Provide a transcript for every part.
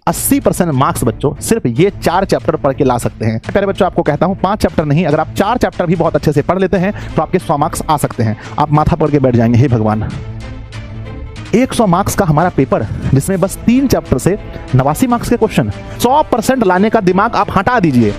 80% marks बच्चों सिर्फ ये 4 चैप्टर पढ़ के ला सकते हैं। प्यारे बच्चों आपको कहता हूं 5 चैप्टर नहीं, अगर आप 4 चैप्टर भी बहुत अच्छे से पढ़ लेते हैं तो आपके 100 मार्क्स आ सकते हैं। आप माथा पकड़ के बैठ जाएंगे, हे भगवान। 100 मार्क्स का हमारा पेपर जिसमें बस 3 चैप्टर से 89 मार्क्स के क्वेश्चन, 100% लाने का दिमाग आप हटा दीजिए।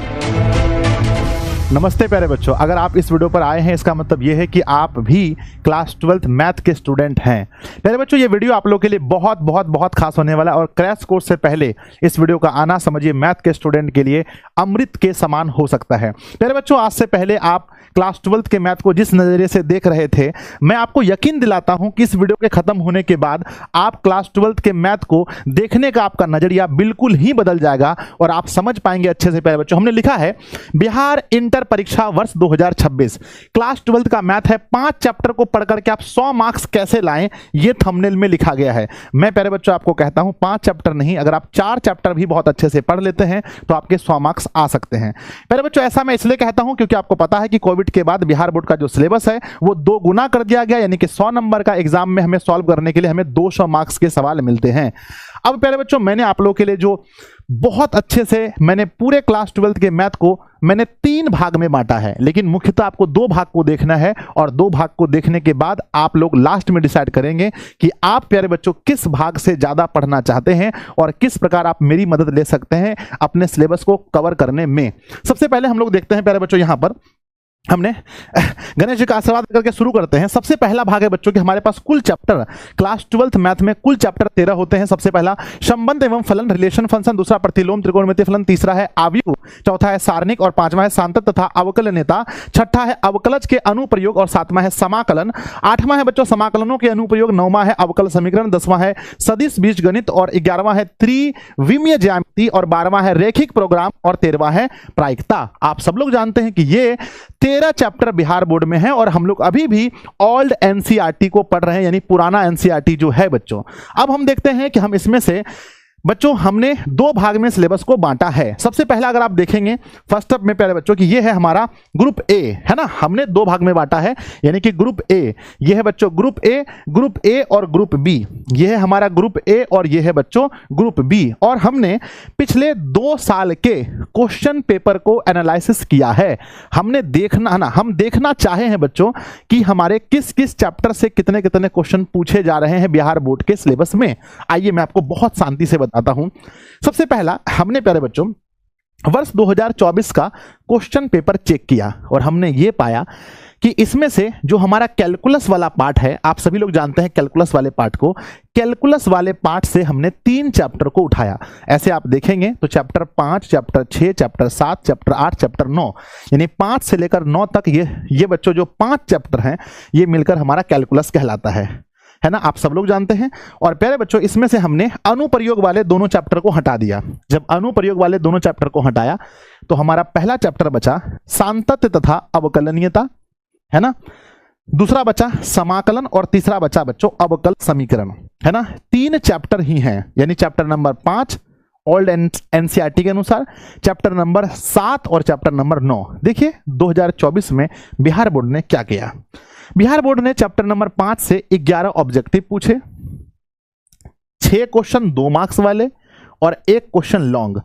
नमस्ते प्यारे बच्चों, अगर आप इस वीडियो पर आए हैं इसका मतलब ये है कि आप भी क्लास 12th मैथ के स्टूडेंट हैं। प्यारे बच्चों, ये वीडियो आप लोगों के लिए बहुत बहुत बहुत खास होने वाला है और क्रैश कोर्स से पहले इस वीडियो का आना समझिए मैथ के स्टूडेंट के लिए अमृत के समान हो सकता है। प्यारे बच्चों, आज से पहले आप क्लास 12th के मैथ को जिस नज़रिए से देख रहे थे, मैं आपको यकीन दिलाता हूं कि इस वीडियो के खत्म होने के बाद आप क्लास 12th के मैथ को देखने का आपका नजरिया बिल्कुल ही बदल जाएगा और आप समझ पाएंगे अच्छे से। प्यारे बच्चों, हमने लिखा है बिहार इंटर परीक्षा वर्ष 2026 क्लास 12th का मैथ है। 5 चैप्टर को पढ़कर के आप 100 मार्क्स कैसे लाएं, ये थंबनेल में लिखा गया है। मैं प्यारे बच्चों आपको कहता हूं 5 चैप्टर नहीं, अगर आप 4 चैप्टर भी बहुत अच्छे से पढ़ लेते हैं तो आपके 100 मार्क्स आ सकते हैं। प्यारे बच्चों, ऐसा मैं इसलिए कहता हूं क्योंकि आपको पता है कि कोविड के बाद बिहार बोर्ड का जो सिलेबस है वो 2 गुना कर दिया गया, यानी कि 100 नंबर का एग्जाम में हमें सॉल्व करने के लिए हमें 200 मार्क्स के सवाल मिलते हैं। अब प्यारे बच्चों, मैंने आप लोगों के लिए जो बहुत अच्छे से मैंने पूरे क्लास 12th के मैथ को मैंने 3 भाग में बांटा है, लेकिन मुख्यतः आपको 2 भाग को देखना है और 2 भाग को देखने के बाद आप लोग लास्ट में डिसाइड करेंगे कि आप प्यारे बच्चों किस भाग से ज्यादा पढ़ना चाहते हैं और किस प्रकार आप मेरी मदद ले सकते हैं अपने सिलेबस को कवर करने में। सबसे पहले हम लोग देखते हैं प्यारे बच्चों, यहां पर हमने गणेश जी का आशीर्वाद करके शुरू करते हैं। सबसे पहला भाग है बच्चों कि हमारे पास कुल चैप्टर क्लास 12th मैथ में कुल चैप्टर 13 होते हैं। सबसे पहला संबंध एवं फलन, रिलेशन फंक्शन, दूसरा प्रतिलोम त्रिकोणमितीय फलन, तीसरा है आव्यूह, चौथा है सारणिक और 5वां है सांतत तथा अवकलनीयता, छठा है अवकलज के अनुप्रयोग और 7वां है समाकलन, 8वां है बच्चों समाकलनों के अनुप्रयोग, 9वां है अवकल समीकरण, 10वां है सदिश बीजगणित और 11वां है त्रिविमीय ज्यामिति और 12वां है रैखिक प्रोग्राम और 13वां है प्रायिकता। आप सब लोग जानते हैं कि ये 13 चैप्टर बिहार बोर्ड में है और हम लोग अभी भी ओल्ड एनसीईआरटी को पढ़ रहे हैं, यानी पुराना एनसीईआरटी जो है बच्चों। अब हम देखते हैं कि हम इसमें से बच्चों हमने 2 भाग में सिलेबस को बांटा है। सबसे पहला अगर आप देखेंगे फर्स्ट अप में प्यारे बच्चों कि ये है हमारा ग्रुप ए, है ना, हमने 2 भाग में बांटा है, यानी कि ग्रुप ए, ये है बच्चों ग्रुप ए और ग्रुप बी, ये है हमारा ग्रुप ए और ये है बच्चों ग्रुप बी। और हमने पिछले 2 साल के क्वेश्चन पेपर को एनालिसिस किया है। हमने देखना है ना, हम देखना चाहे हैं बच्चों कि हमारे किस किस चैप्टर से कितने कितने क्वेश्चन पूछे जा रहे हैं बिहार बोर्ड के सिलेबस में। आइए मैं आपको बहुत शांति से बताता हूं। सबसे पहला हमने प्यारे बच्चों वर्ष 2024 का क्वेश्चन पेपर चेक किया और हमने ये पाया कि इसमें से जो हमारा कैलकुलस वाला पार्ट है, आप सभी लोग जानते हैं कैलकुलस वाले पार्ट को, कैलकुलस वाले पार्ट से हमने 3 चैप्टर को उठाया। ऐसे आप देखेंगे तो chapter 5, chapter 6, chapter 7, chapter 8, chapter 9, यानी 5 से लेकर 9 तक ये बच्चों जो 5 चैप्टर हैं ये मिलकर हमारा कैलकुलस कहलाता है ना, आप सब लोग जानते हैं। और प्यारे बच्चों इसमें से हमने अनुप्रयोग वाले दोनों चैप्टर को हटा दिया। जब अनुप्रयोग वाले दोनों चैप्टर को हटाया तो हमारा पहला चैप्टर बचा सांतत्य तथा अवकलनीयता, है ना, दूसरा बचा समाकलन और तीसरा बचा बच्चों अवकल समीकरण, है ना। 3 चैप्टर ही हैं, यानी चैप्टर नंबर 5 ओल्ड एनसीईआरटी के अनुसार, चैप्टर नंबर 7 और चैप्टर नंबर 9। देखिए 2024 में बिहार बोर्ड ने क्या किया। बिहार बोर्ड ने चैप्टर नंबर 5 से 11 ऑब्जेक्टिव पूछे, 6 क्वेश्चन 2 मार्क्स वाले और 1 क्वेश्चन लॉन्ग।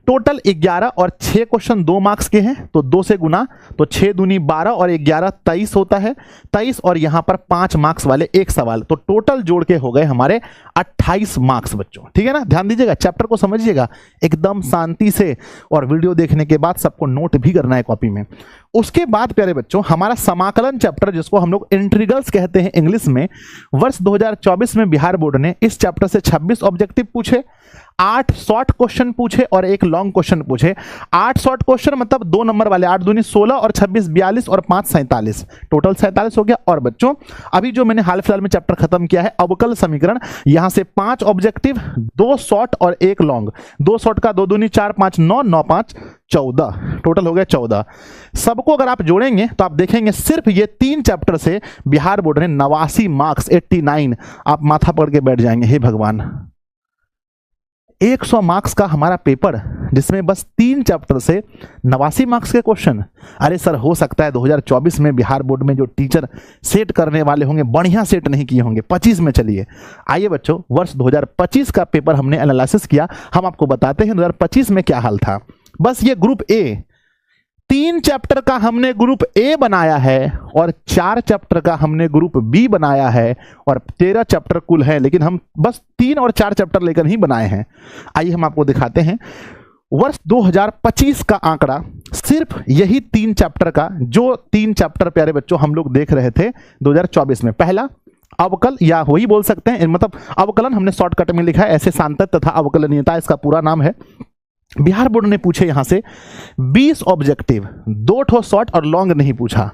टोटल 11 और 6 क्वेश्चन 2 मार्क्स के हैं तो 2 से गुना तो 6 दूनी 12 और 11 23 होता है, 23 और यहां पर 5 मार्क्स वाले 1 सवाल, तो टोटल जोड़ के हो गए हमारे 28 मार्क्स बच्चों। ठीक है ना, ध्यान दीजिएगा, चैप्टर को समझिएगा एकदम शांति से और वीडियो देखने के बाद सबको नोट भी करना है कॉपी में। उसके बाद प्यारे बच्चों हमारा समाकलन चैप्टर, जिसको हम लोग इंटीग्रल्स कहते हैं इंग्लिश में, वर्ष 2024 में बिहार बोर्ड ने इस चैप्टर से 26 ऑब्जेक्टिव पूछे, 8 शॉर्ट क्वेश्चन पूछे और 1 लॉन्ग क्वेश्चन पूछे। 8 शॉर्ट क्वेश्चन मतलब 2 नंबर वाले, 8 दूनी 16 और 26 42 और 5 47, टोटल 47 हो गया। और बच्चों अभी जो मैंने हाल फिलहाल में चैप्टर खत्म किया है अवकल समीकरण, यहां से 5 ऑब्जेक्टिव, 2 शॉर्ट और 1 लॉन्ग। 2 शॉर्ट का 2 दूनी 4 5 9 9 5 14, टोटल हो गया 14। सबको अगर आप जोड़ेंगे तो आप देखेंगे सिर्फ ये 3 चैप्टर से बिहार बोर्ड ने 89 मार्क्स 89, आप माथा पकड़ के बैठ जाएंगे, हे भगवान। 100 मार्क्स का हमारा पेपर जिसमें बस 3 चैप्टर से 89 मार्क्स के क्वेश्चन। अरे सर, हो सकता है 2024 में बिहार बोर्ड में जो टीचर सेट करने वाले होंगे बढ़िया सेट नहीं किए होंगे। 25 में चलिए, आइए बच्चों, वर्ष 2025 का पेपर हमने एनालिसिस किया। हम आपको बताते हैं 2025 में क्या हाल था। बस ये ग्रुप ए 3 चैप्टर का हमने ग्रुप ए बनाया है और 4 चैप्टर का हमने ग्रुप बी बनाया है और 13 चैप्टर कुल है, लेकिन हम बस 3 और 4 चैप्टर लेकर ही बनाए हैं। आइए हम आपको दिखाते हैं वर्ष 2025 का आंकड़ा, सिर्फ यही 3 चैप्टर का, जो 3 चैप्टर प्यारे बच्चों हम लोग देख रहे थे 2024 में। पहला अवकल, या वही बोल सकते हैं, मतलब अवकलन हमने शॉर्टकट में लिखा है, ऐसे सांतत तथा अवकलनीयता इसका पूरा नाम है। बिहार बोर्ड ने पूछे यहां से 20 ऑब्जेक्टिव, 2 ठो शॉर्ट और लॉन्ग नहीं पूछा।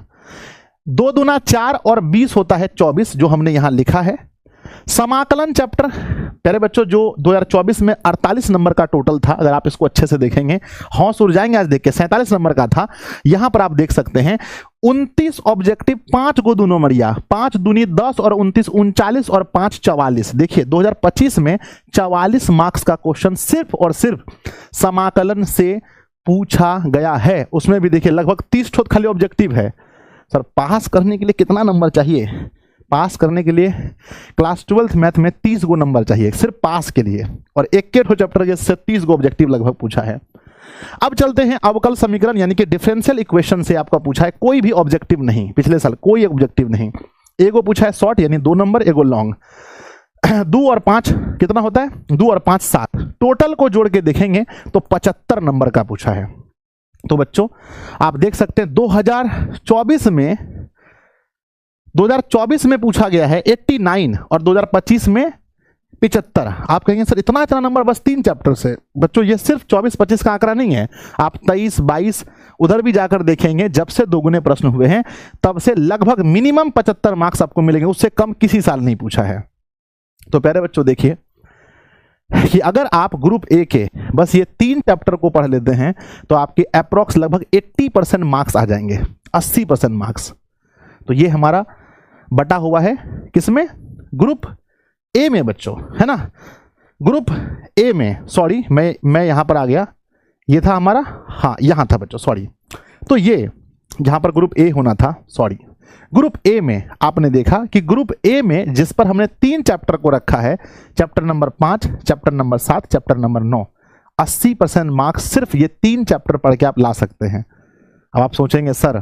2 दूना 4 और 20 होता है 24, जो हमने यहां लिखा है। समाकलन चैप्टर प्यारे बच्चों जो 2024 में 48 नंबर का टोटल था, अगर आप इसको अच्छे से देखेंगे हौस उड़ जाएंगे आज देख के, 47 नंबर का था। यहां पर आप देख सकते हैं 29 ऑब्जेक्टिव, 5 गो दूनो मरिया, 5 दूनी 10 और 29 39 और 5 44। देखिए 2025 में 44 मार्क्स का क्वेश्चन सिर्फ और सिर्फ समाकलन से पूछा गया है। उसमें भी देखिए लगभग 30 ठोट खाली ऑब्जेक्टिव है। सर, पास करने के लिए कितना नंबर चाहिए? पास करने के लिए क्लास 12th मैथ में 30 गो नंबर चाहिए सिर्फ पास के लिए, और एक के चैप्टर के से 30 गो ऑब्जेक्टिव लगभग पूछा है। अब चलते हैं अवकल समीकरण यानी कि डिफरेंशियल इक्वेशन से आपका पूछा है, कोई भी ऑब्जेक्टिव नहीं, पिछले साल कोई ऑब्जेक्टिव नहीं। एगो पूछा है शॉर्ट यानी 2 नंबर, एगो लॉन्ग। 2 और 5 कितना होता है? 2 और 5 7, टोटल को जोड़ के देखेंगे तो 75 नंबर का पूछा है। तो बच्चों आप देख सकते हैं 2024 में पूछा गया है 89 और 2025 में 75। आप कहेंगे सर इतना नंबर बस 3 चैप्टर से। बच्चों ये सिर्फ 24-25 का आंकड़ा नहीं है, आप 23-22 उधर भी जाकर देखेंगे, जब से दोगुने प्रश्न हुए हैं तब से लगभग मिनिमम 75 मार्क्स आपको मिलेंगे, उससे कम किसी साल नहीं पूछा है। तो प्यारे बच्चों देखिए कि अगर आप ग्रुप ए के बस ये 3 चैप्टर को पढ़ लेते हैं तो आपके अप्रोक्स लगभग 80% मार्क्स आ जाएंगे, 80% मार्क्स। तो ये हमारा बटा हुआ है किसमें? ग्रुप ए में बच्चों, है ना। ग्रुप ए में, सॉरी मैं यहां पर आ गया, ये था हमारा, हाँ यहां था बच्चों, सॉरी। तो ये जहां पर ग्रुप ए होना था, सॉरी, ग्रुप ए में आपने देखा कि ग्रुप ए में जिस पर हमने 3 चैप्टर को रखा है, chapter number 5, chapter number 7, chapter number 9, 80% marks सिर्फ ये 3 चैप्टर पढ़ के आप ला सकते हैं। अब आप सोचेंगे सर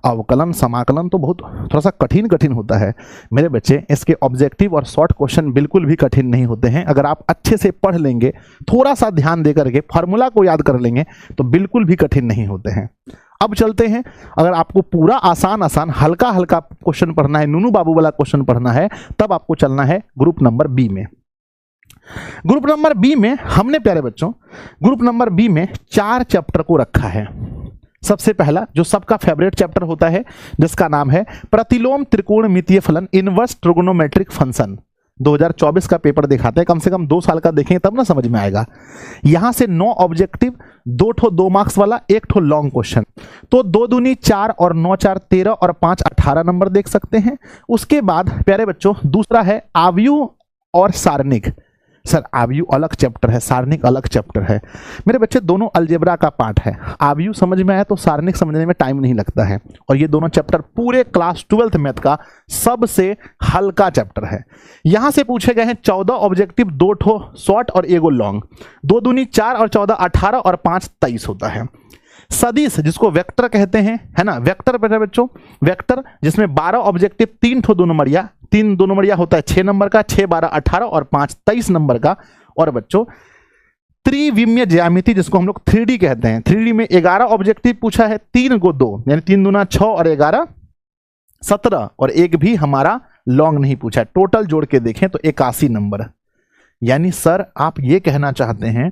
अवकलन समाकलन तो बहुत थोड़ा सा कठिन होता है। मेरे बच्चे इसके ऑब्जेक्टिव और शॉर्ट क्वेश्चन बिल्कुल भी कठिन नहीं होते हैं। अगर आप अच्छे से पढ़ लेंगे, थोड़ा सा ध्यान दे करके फार्मूला को याद कर लेंगे तो बिल्कुल भी कठिन नहीं होते हैं। अब चलते हैं, अगर आपको पूरा आसान हल्का क्वेश्चन पढ़ना है, नूनू बाबू वाला क्वेश्चन पढ़ना है, तब आपको चलना है ग्रुप नंबर बी में। ग्रुप नंबर बी में हमने प्यारे बच्चों ग्रुप नंबर बी में 4 चैप्टर को रखा है। सबसे पहला जो सबका फेवरेट चैप्टर होता है, जिसका नाम है प्रतिलोम त्रिकोणमितीय फलन, इनवर्स ट्रिगोनोमेट्रिक फंक्शन। 2024 का पेपर दिखाते हैं, कम से कम 2 साल का देखें तब ना समझ में आएगा। यहां से 9 ऑब्जेक्टिव, 2 ठो 2 मार्क्स वाला, 1 ठो लॉन्ग क्वेश्चन। तो 2 दूनी 4 और 9 4 13 और 5 18 नंबर देख सकते हैं। उसके बाद प्यारे बच्चों दूसरा है आव्यूह और सारणिक। सर आव्यूह अलग चैप्टर है, सारणिक अलग चैप्टर है। मेरे बच्चे दोनों अलजेब्रा का पार्ट है। आव्यूह समझ में आया तो सारणिक समझने में टाइम नहीं लगता है, और ये दोनों चैप्टर पूरे क्लास 12th मैथ का सबसे हल्का चैप्टर है। यहां से पूछे गए हैं 14 ऑब्जेक्टिव, 2 ठो शॉर्ट और एगो लॉन्ग। 2 दूनी 4 और 14 18 और 5 23 होता है। सदिश जिसको वेक्टर कहते हैं, है ना, वेक्टर बेटा बच्चों, वेक्टर जिसमें 12 ऑब्जेक्टिव, 3 ठो दोनों मरिया, 3 दोनों मरिया होता है 6 नंबर का, 6 12 18 और 5 23 नंबर का। और बच्चों त्रिविमीय ज्यामिति जिसको हम लोग 3D कहते हैं, 3D में 11 ऑब्जेक्टिव पूछा है, 3 को 2 यानी 3 दूना 6 और 11 17 और एक भी हमारा लॉन्ग नहीं पूछा है। टोटल जोड़ के देखें तो 81 नंबर। यानी सर आप ये कहना चाहते हैं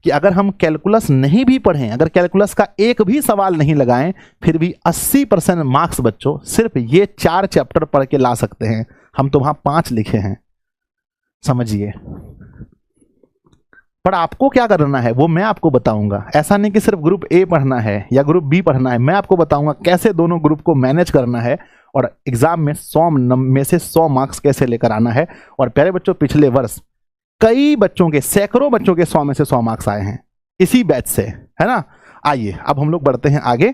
कि अगर हम कैलकुलस नहीं भी पढ़ें, अगर कैलकुलस का एक भी सवाल नहीं लगाएं, फिर भी 80% मार्क्स बच्चों सिर्फ ये 4 चैप्टर पढ़ के ला सकते हैं। हम तो वहां 5 लिखे हैं, समझिए। पर आपको क्या करना है वो मैं आपको बताऊंगा। ऐसा नहीं कि सिर्फ ग्रुप ए पढ़ना है या ग्रुप बी पढ़ना है, मैं आपको बताऊंगा कैसे दोनों ग्रुप को मैनेज करना है और एग्जाम में 100 में से 100 मार्क्स कैसे लेकर आना है। और प्यारे बच्चों पिछले वर्ष कई बच्चों के, सैकड़ों बच्चों के 100 में से 100 मार्क्स आए हैं। इसी बैच से, है ना। आइए अब हम लोग बढ़ते हैं आगे।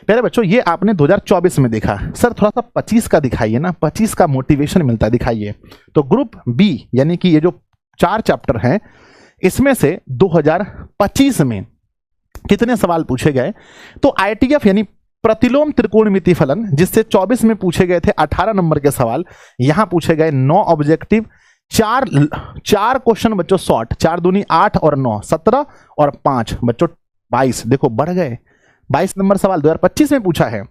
प्यारे बच्चों, ये आपने 2024 में देखा, सर थोड़ा सा 25 का दिखाइए ना, 25 का मोटिवेशन मिलता है, दिखाइए। तो ग्रुप बी यानी कि ये जो 4 चैप्टर हैं, इसमें से 2025 में कितने सवाल पूछे गए? तो आईटीएफ यानी प्रतिलोम त्रिकोणमिति फलन, जिससे 24 में पूछे गए थे 18 नंबर के सवाल, यहां पूछे गए 9 ऑब्जेक्टिव, 4 क्वेश्चन बच्चों शॉर्ट, 4 दूनी 8 और 9 17 और 5 बच्चों 22, देखो बढ़ गए 22 नंबर सवाल 2025 में पूछा है।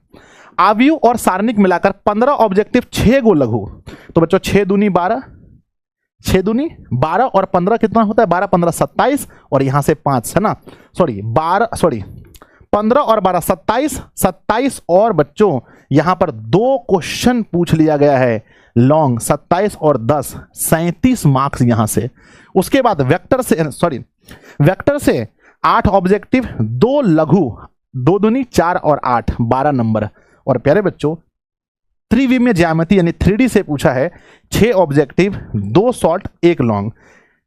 आव्यूह और सारणिक मिलाकर 15 ऑब्जेक्टिव, 6 गो लघु, तो बच्चों 6 दूनी 12, 6 दूनी 12 और 15 कितना होता है? 12 15 27 और यहां से 5, है ना, 15 और 12 27 और बच्चों यहां पर 2 क्वेश्चन पूछ लिया गया है लॉन्ग, 27 और 10, 37 मार्क्स यहां से। उसके बाद वेक्टर से 8 ऑब्जेक्टिव, 2 लघु, 2 दूनी 4 और 8, 12 नंबर। और प्यारे बच्चों त्रिविमीय ज्यामिति यानी 3D से पूछा है 6 ऑब्जेक्टिव, 2 शॉर्ट 1 लॉन्ग,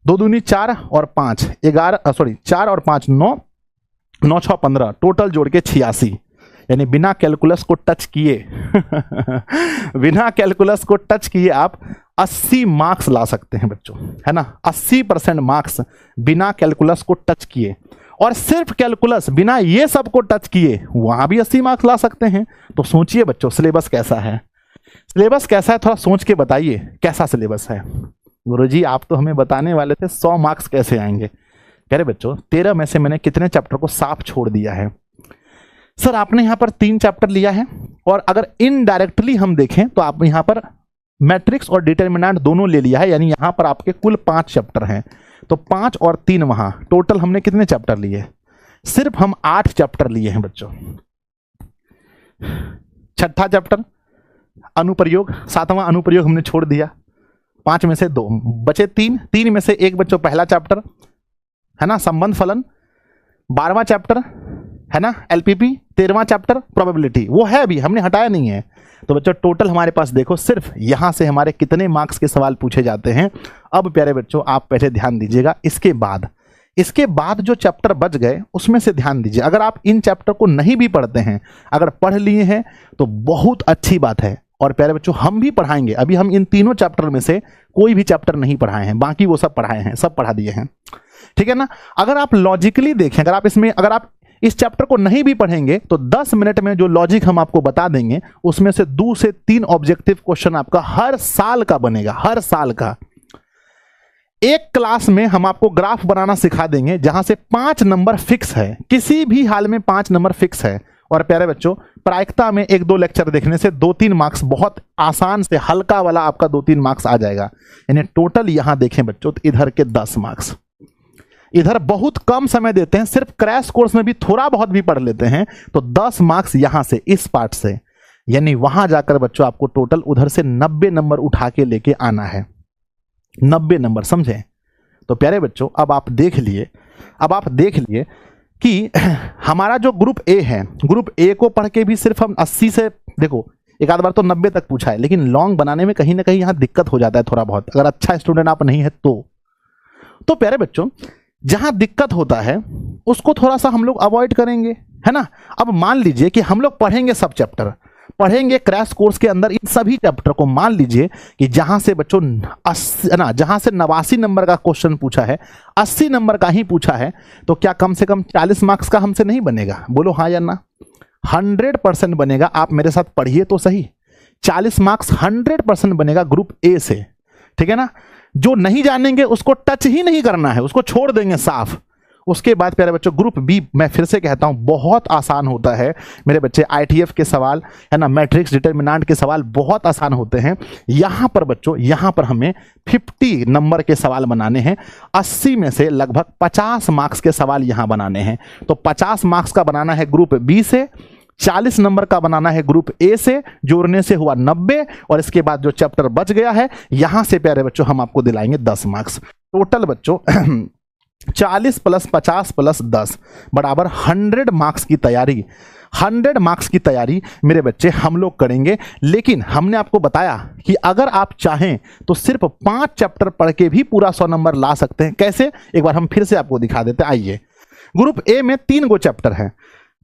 2 दूनी 4 और 5 4 और 5 9, 9 6 15, टोटल जोड़ के 86, यानी बिना कैलकुलस को टच किए बिना कैलकुलस को टच किए आप 80 मार्क्स ला सकते हैं बच्चों, है ना। 80% मार्क्स बिना कैलकुलस को टच किए, और सिर्फ कैलकुलस बिना ये सब को टच किए वहां भी 80 मार्क्स ला सकते हैं। तो सोचिए बच्चों सिलेबस कैसा है, सिलेबस कैसा है, थोड़ा सोच के बताइए कैसा सिलेबस है। गुरुजी आप तो हमें बताने वाले थे 100 मार्क्स कैसे आएंगे। कह रहे बच्चों 13 में से मैंने कितने चैप्टर को साफ छोड़ दिया है? सर आपने यहां पर 3 चैप्टर लिया है, और अगर इनडायरेक्टली हम देखें तो आप यहां पर मैट्रिक्स और डिटर्मिनेंट दोनों ले लिया है, यानी यहां पर आपके कुल 5 चैप्टर हैं। तो 5 और 3 वहां, टोटल हमने कितने चैप्टर लिए? सिर्फ हम 8 चैप्टर लिए हैं बच्चों। छठा चैप्टर अनुप्रयोग, 7वां अनुप्रयोग हमने छोड़ दिया, 5 में से 2 बचे, 3 में से 1 बच्चों पहला चैप्टर, है ना, संबंध फलन, 12वां चैप्टर, है ना, एलपीपी, 13वां चैप्टर प्रोबेबिलिटी, वो है भी, हमने हटाया नहीं है। तो बच्चों टोटल हमारे पास देखो सिर्फ यहां से हमारे कितने मार्क्स के सवाल पूछे जाते हैं। अब प्यारे बच्चों आप पहले ध्यान दीजिएगा, इसके बाद जो चैप्टर बच गए उसमें से ध्यान दीजिए। अगर आप इन चैप्टर को नहीं भी पढ़ते हैं, अगर पढ़ लिए हैं तो बहुत अच्छी बात है। और प्यारे बच्चों हम भी पढ़ाएंगे, अभी हम इन तीनों चैप्टर में से कोई भी चैप्टर नहीं पढ़ाए हैं, बाकी वो सब पढ़ाए हैं, सब पढ़ा दिए हैं, ठीक है ना। अगर आप लॉजिकली देखें, अगर आप इस चैप्टर को नहीं भी पढ़ेंगे तो 10 मिनट में जो लॉजिक हम आपको बता देंगे उसमें से 2 से 3 ऑब्जेक्टिव क्वेश्चन आपका हर साल का बनेगा, हर साल का। एक क्लास में हम आपको ग्राफ बनाना सिखा देंगे जहां से 5 नंबर फिक्स है, किसी भी हाल में 5 नंबर फिक्स है। और प्यारे बच्चों प्रायिकता में 1-2 लेक्चर देखने से 2-3 मार्क्स बहुत आसान से, हल्का वाला आपका 2-3 मार्क्स आ जाएगा। यानी टोटल यहां देखें बच्चों तो इधर के 10 मार्क्स, इधर बहुत कम समय देते हैं, सिर्फ क्रैश कोर्स में भी थोड़ा बहुत भी पढ़ लेते हैं तो 10 मार्क्स यहां से, इस पार्ट से, यानी वहां जाकर बच्चों आपको टोटल उधर से 90 नंबर उठा के लेके आना है, 90 नंबर, समझे। तो प्यारे बच्चों अब आप देख लिए कि हमारा जो ग्रुप ए है, ग्रुप ए को पढ़ के भी सिर्फ हम 80 से, देखो एक आध बार तो 90 तक पूछा है, लेकिन लॉन्ग बनाने में कहीं ना कहीं यहां दिक्कत हो जाता है थोड़ा बहुत, अगर अच्छा स्टूडेंट आप नहीं है तो प्यारे बच्चों जहां दिक्कत होता है उसको थोड़ा सा हम लोग अवॉइड करेंगे, है ना। अब मान लीजिए कि हम लोग पढ़ेंगे, सब चैप्टर पढ़ेंगे क्रैश कोर्स के अंदर, इन सभी चैप्टर को मान लीजिए कि जहां से बच्चों 89 नंबर का क्वेश्चन पूछा है, 80 नंबर का ही पूछा है, तो क्या कम से कम 40 मार्क्स का हमसे नहीं बनेगा? बोलो हाँ या ना। 100% बनेगा। आप मेरे साथ पढ़िए तो सही, 40 मार्क्स 100% बनेगा ग्रुप ए से, ठीक है ना। जो नहीं जानेंगे उसको टच ही नहीं करना है, उसको छोड़ देंगे साफ। उसके बाद प्यारे बच्चों ग्रुप बी, मैं फिर से कहता हूं बहुत आसान होता है मेरे बच्चे, आईटीएफ के सवाल, है ना, मैट्रिक्स डिटर्मिनेंट के सवाल बहुत आसान होते हैं। यहां पर बच्चों, यहां पर हमें 50 नंबर के सवाल बनाने हैं, 80 में से लगभग 50 मार्क्स के सवाल यहां बनाने हैं। तो 50 मार्क्स का बनाना है ग्रुप बी से, 40 नंबर का बनाना है ग्रुप ए से, जोड़ने से हुआ 90, और इसके बाद जो चैप्टर बच गया है यहां से प्यारे बच्चों हम आपको दिलाएंगे 10 मार्क्स। टोटल बच्चों 40 + 50 + 10 बराबर 100 मार्क्स की तैयारी, 100 मार्क्स की तैयारी मेरे बच्चे हम लोग करेंगे। लेकिन हमने आपको बताया कि अगर आप चाहें तो सिर्फ 5 चैप्टर पढ़ के भी पूरा 100 नंबर ला सकते हैं। कैसे? एक बार हम फिर से आपको दिखा देते हैं। आइए ग्रुप ए में 3 गो चैप्टर है,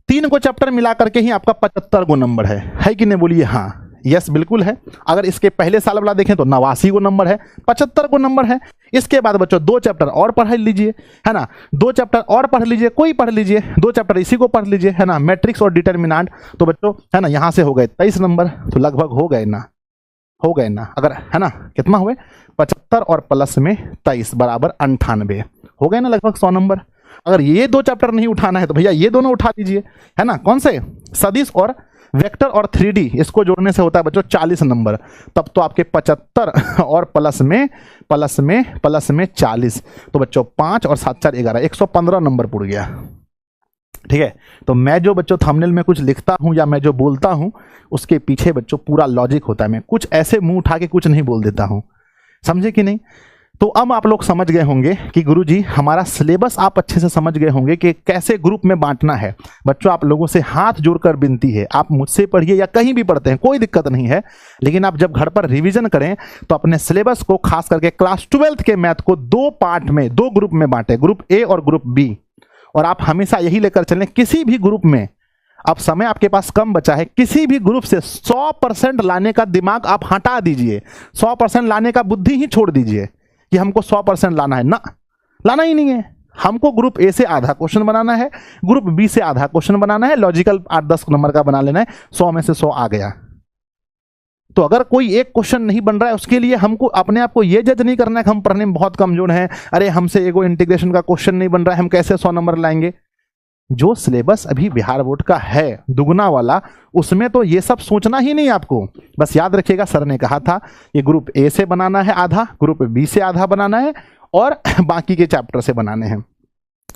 3 गो चैप्टर मिला करके ही आपका 75 गो नंबर है कि नहीं? बोलिए हाँ, यस बिल्कुल है। अगर इसके पहले साल वाला देखें तो 89 गो नंबर है, 75 गो नंबर है। इसके बाद बच्चों 2 चैप्टर और पढ़ लीजिए, है ना, 2 चैप्टर और पढ़ लीजिए, कोई पढ़ लीजिए, 2 चैप्टर इसी को पढ़ लीजिए, है ना, मैट्रिक्स और डिटरमिनेंट। तो बच्चों है ना, यहाँ से हो गए 23 नंबर, तो लगभग हो गए ना, अगर है ना, कितना हुए 75 और प्लस में 23 बराबर 98 हो गए ना, लगभग 100 नंबर। अगर ये 2 चैप्टर नहीं उठाना है तो भैया ये दोनों उठा लीजिए, है ना, कौन से, सदिश और वेक्टर और 3D, इसको जोड़ने से होता है बच्चों 40 नंबर। तब तो आपके 75 और प्लस में 40, तो बच्चों 5 और 7 4 11, 115 नंबर पुड़ गया। ठीक है, तो मैं जो बच्चों थंबनेल में कुछ लिखता हूं या मैं जो बोलता हूं उसके पीछे बच्चों पूरा लॉजिक होता है। मैं कुछ ऐसे मुंह उठा के कुछ नहीं बोल देता हूं, समझे कि नहीं? तो अब आप लोग समझ गए होंगे कि गुरुजी हमारा सिलेबस आप अच्छे से समझ गए होंगे कि कैसे ग्रुप में बांटना है। बच्चों आप लोगों से हाथ जोड़कर विनती है, आप मुझसे पढ़िए या कहीं भी पढ़ते हैं कोई दिक्कत नहीं है, लेकिन आप जब घर पर रिवीजन करें तो अपने सिलेबस को खास करके क्लास 12th के मैथ को 2 पार्ट में 2 ग्रुप में बांटे, ग्रुप ए और ग्रुप बी। और आप हमेशा यही लेकर चलें, किसी भी ग्रुप में, अब समय आपके पास कम बचा है, किसी भी ग्रुप से 100% लाने का दिमाग आप हटा दीजिए, 100% लाने का बुद्धि ही छोड़ दीजिए कि हमको 100% लाना है ना, लाना ही नहीं है। हमको ग्रुप ए से आधा क्वेश्चन बनाना है, ग्रुप बी से आधा क्वेश्चन बनाना है, लॉजिकल 8-10 नंबर का बना लेना है, 100 में से 100 आ गया। तो अगर कोई एक क्वेश्चन नहीं बन रहा है उसके लिए हमको अपने आप को ये जज नहीं करना है कि हम पढ़ने में बहुत कमजोर हैं, अरे हमसे एगो इंटीग्रेशन का क्वेश्चन नहीं बन रहा है, हम कैसे 100 नंबर लाएंगे। जो सिलेबस अभी बिहार बोर्ड का है दुगना वाला, उसमें तो ये सब सोचना ही नहीं आपको। बस याद रखिएगा, सर ने कहा था ये ग्रुप ए से बनाना है आधा, ग्रुप बी से आधा बनाना है और बाकी के चैप्टर से बनाने हैं,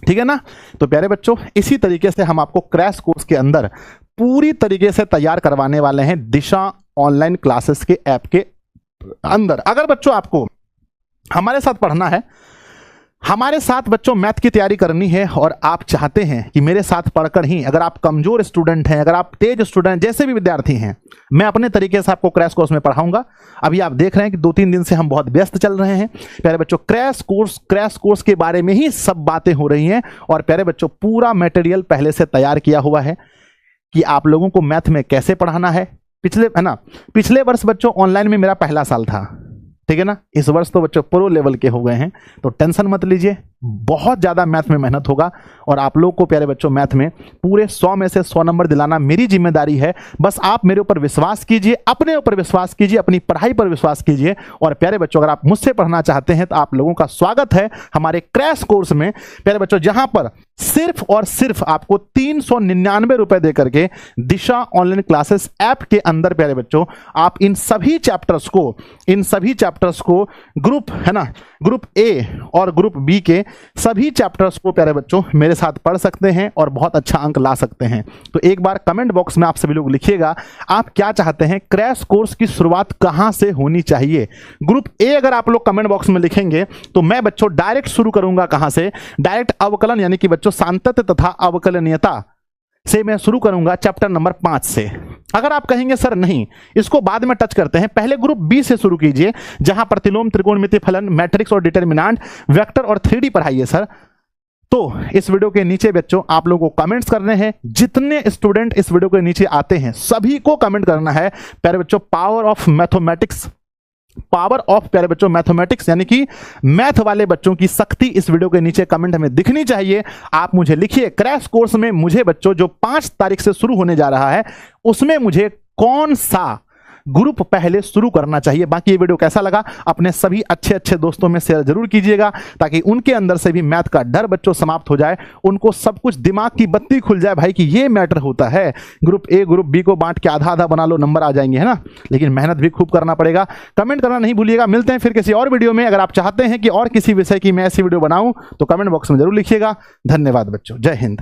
ठीक है ना। तो प्यारे बच्चों, इसी तरीके से हम आपको क्रैश कोर्स के अंदर पूरी तरीके से तैयार करवाने वाले हैं दिशा ऑनलाइन क्लासेस के ऐप के अंदर। अगर बच्चों आपको हमारे साथ पढ़ना है, हमारे साथ बच्चों मैथ की तैयारी करनी है और आप चाहते हैं कि मेरे साथ पढ़कर ही, अगर आप कमजोर स्टूडेंट हैं, अगर आप तेज स्टूडेंट, जैसे भी विद्यार्थी हैं, मैं अपने तरीके से आपको क्रैश कोर्स में पढ़ाऊंगा। अभी आप देख रहे हैं कि 2-3 दिन से हम बहुत व्यस्त चल रहे हैं। प्यारे बच्चों, क्रैश कोर्स के बारे में ही सब बातें हो रही हैं और प्यारे बच्चों पूरा मटेरियल पहले से तैयार किया हुआ है कि आप लोगों को मैथ में कैसे पढ़ाना है। पिछले वर्ष बच्चों ऑनलाइन में मेरा पहला साल था, ठीक है ना। इस वर्ष तो बच्चों प्रो लेवल के हो गए हैं, तो टेंशन मत लीजिए, बहुत ज़्यादा मैथ में मेहनत होगा और आप लोग को प्यारे बच्चों मैथ में पूरे 100 में से 100 नंबर दिलाना मेरी जिम्मेदारी है। बस आप मेरे ऊपर विश्वास कीजिए, अपने ऊपर विश्वास कीजिए, अपनी पढ़ाई पर विश्वास कीजिए। और प्यारे बच्चों, अगर आप मुझसे पढ़ना चाहते हैं तो आप लोगों का स्वागत है हमारे क्रैश कोर्स में प्यारे बच्चों, जहां पर सिर्फ और सिर्फ आपको 399 रुपए दे करके दिशा ऑनलाइन क्लासेस ऐप के अंदर प्यारे बच्चों आप इन सभी चैप्टर्स को ग्रुप, है ना, ग्रुप ए और ग्रुप बी के सभी चैप्टर्स को प्यारे बच्चों मेरे साथ पढ़ सकते हैं और बहुत अच्छा अंक ला सकते हैं। तो एक बार कमेंट बॉक्स में आप सभी लोग लिखिएगा आप क्या चाहते हैं, क्रैश कोर्स की शुरुआत कहां से होनी चाहिए। ग्रुप ए अगर आप लोग कमेंट बॉक्स में लिखेंगे तो मैं बच्चों डायरेक्ट शुरू करूंगा, कहां से, डायरेक्ट अवकलन यानी कि बच्चों सांतत्य तथा अवकलनीयता से मैं शुरू करूंगा चैप्टर नंबर 5 से। अगर आप कहेंगे सर नहीं, इसको बाद में टच करते हैं, पहले ग्रुप बी से शुरू कीजिए जहां प्रतिलोम, त्रिकोणमिति, फलन, मैट्रिक्स और डिटरमिनेंट, वेक्टर और 3D पढ़ाइए सर, तो इस वीडियो के नीचे बच्चों आप लोगों को कमेंट्स करने हैं। जितने स्टूडेंट इस वीडियो के नीचे आते हैं सभी को कमेंट करना है प्यारे बच्चों पावर ऑफ मैथमेटिक्स यानी कि मैथ वाले बच्चों की शक्ति इस वीडियो के नीचे कमेंट में दिखनी चाहिए। आप मुझे लिखिए क्रैश कोर्स में मुझे बच्चों जो 5 तारीख से शुरू होने जा रहा है उसमें मुझे कौन सा ग्रुप पहले शुरू करना चाहिए। बाकी ये वीडियो कैसा लगा अपने सभी अच्छे दोस्तों में शेयर जरूर कीजिएगा ताकि उनके अंदर से भी मैथ का डर बच्चों समाप्त हो जाए, उनको सब कुछ दिमाग की बत्ती खुल जाए भाई कि ये मैटर होता है। ग्रुप ए ग्रुप बी को बांट के आधा बना लो, नंबर आ जाएंगे, है ना, लेकिन मेहनत भी खूब करना पड़ेगा। कमेंट करना नहीं भूलिएगा। मिलते हैं फिर किसी और वीडियो में। अगर आप चाहते हैं कि और किसी विषय की मैं ऐसी वीडियो बनाऊं तो कमेंट बॉक्स में जरूर लिखिएगा। धन्यवाद बच्चों, जय हिंद।